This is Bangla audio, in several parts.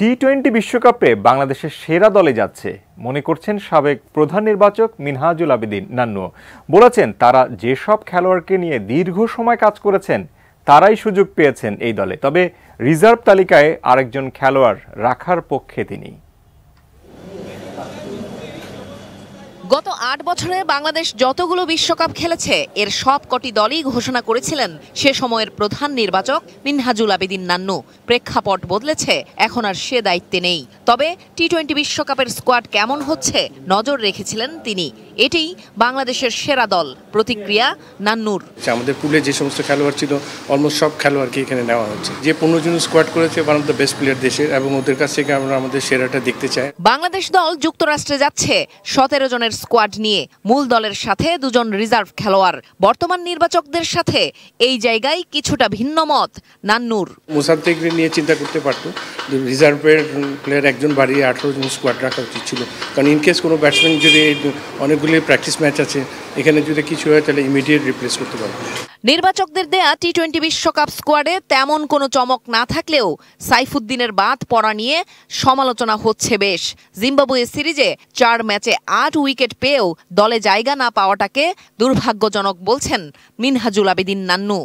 টি-20 বিশ্বকাপে বাংলাদেশের সেরা দলে যাচ্ছে মনে করছেন সাবেক প্রধান নির্বাচক মিনহাজুল আবেদীন নান্নু। বলেছেন তারা যেসব খেলোয়াড়কে নিয়ে দীর্ঘ সময় কাজ করেছেন তারাই সুযোগ পেয়েছেন এই দলে, তবে রিজার্ভ তালিকায় আরেকজন খেলোয়াড় রাখার পক্ষে তিনি। গত ৮ বছরে বাংলাদেশ যতগুলো বিশ্বকাপ খেলেছে এর সবকটি দলই ঘোষণা করেছিলেন সে সময়ের প্রধান নির্বাচক মিনহাজুল আবেদীন নান্নু। প্রেক্ষাপট বদলেছে, এখন আর সে দায়িত্বে নেই। তবে টি-20 বিশ্বকাপের স্কোয়াড কেমন হচ্ছে নজর রেখেছিলেন তিনি। এটিই বাংলাদেশের সেরা দল, প্রতিক্রিয়া নান্নুর। আমাদের পুলে যে সমস্ত খেলোয়াড় ছিল অলমোস্ট সব খেলোয়াড়কে এখানে নেওয়া হচ্ছে। যে 15 জন স্কোয়াড করেছে one of the best player দেশের, এবং ওদের কাছ থেকে আমরা আমাদের সেরাটা দেখতে চাই। বাংলাদেশ দল যুক্তরাষ্ট্রে যাচ্ছে 17 জনের স্কোয়াড নিয়ে, মূল দলের সাথে 2 জন রিজার্ভ খেলোয়াড়। বর্তমান নির্বাচকদের সাথে এই জায়গায় কিছুটা ভিন্ন মত নান্নুর। মোসাদ্দেককে নিয়ে চিন্তা করতে পারতো, রিজার্ভের প্লেয়ার একজন বাড়িয়ে 18 জন স্কোয়াড রাখা উচিত ছিল, কারণ ইনকেস কোনো ব্যাটসম্যান যদি অনেকগুলি প্র্যাকটিস ম্যাচ আছে এখানে যদি কিছু হয় তাহলে ইমিডিয়েট রিপ্লেস করতে পারবে। নির্বাচকদের দেয়া টি-20 বিশ্বকাপ স্কোয়াডে তেমন কোনো চমক না থাকলেও সাইফুদ্দিনের বাদ পড়া নিয়ে সমালোচনা হচ্ছে বেশ। জিম্বাবুয়ে সিরিজে 4 ম্যাচে 8 উইকেট পেয়েও দলে জায়গা না পাওয়াটাকে দুর্ভাগ্যজনক বলছেন মিনহাজুল আবেদীন নান্নু।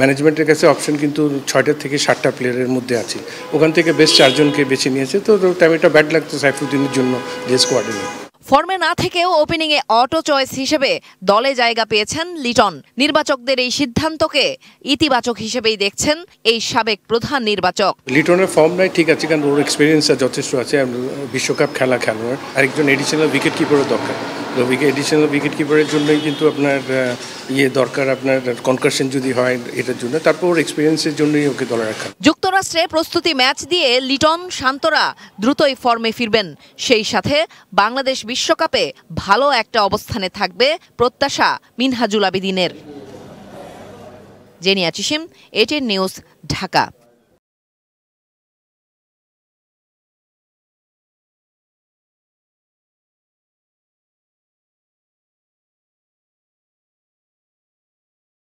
ম্যানেজমেন্টের কাছে অপশন কিন্তু 6টা থেকে 7টা প্লেয়ারের মধ্যে আছে, ওখান থেকে বেশ 4 জনকে বেছে নিয়েছে। তো এটা ব্যাড লাগতো সাইফুদ্দিনের জন্য যে স্কোয়াডে নেই। ফর্মে না থেকেও ওপেনিংয়ে অটো চয়েস হিসেবে দলে জায়গা পেয়েছেন লিটন। নির্বাচকদের এই সিদ্ধান্তকে ইতিবাচক হিসেবেই দেখছেন এই সাবেক প্রধান নির্বাচক। লিটনের ফর্ম নাই ঠিক আছে, কারণ ওর এক্সপিরিয়েন্স যথেষ্ট আছে, বিশ্বকাপ খেলোয়াড়। আরেকজন এডিশনাল উইকেট কিপারও দরকার। তো এডিশনাল উইকেট কিপারের জন্যই কিন্তু আপনার দরকার, আপনার কনকারশন যদি হয় এটার জন্য, তারপর ওর এক্সপিরিয়েন্সের জন্যই ওকে দলে রাখা। যুক্তরাষ্ট্রে প্রস্তুতি ম্যাচ দিয়ে লিটন শান্তরা দ্রুতই ফর্মে ফিরবেন। সেই সাথে বাংলাদেশ বিশ্বকাপে ভালো একটা অবস্থানে থাকবে প্রত্যাশা মিনহাজুল আবেদীনের। Jenia Chisim, ATN news, Dhaka.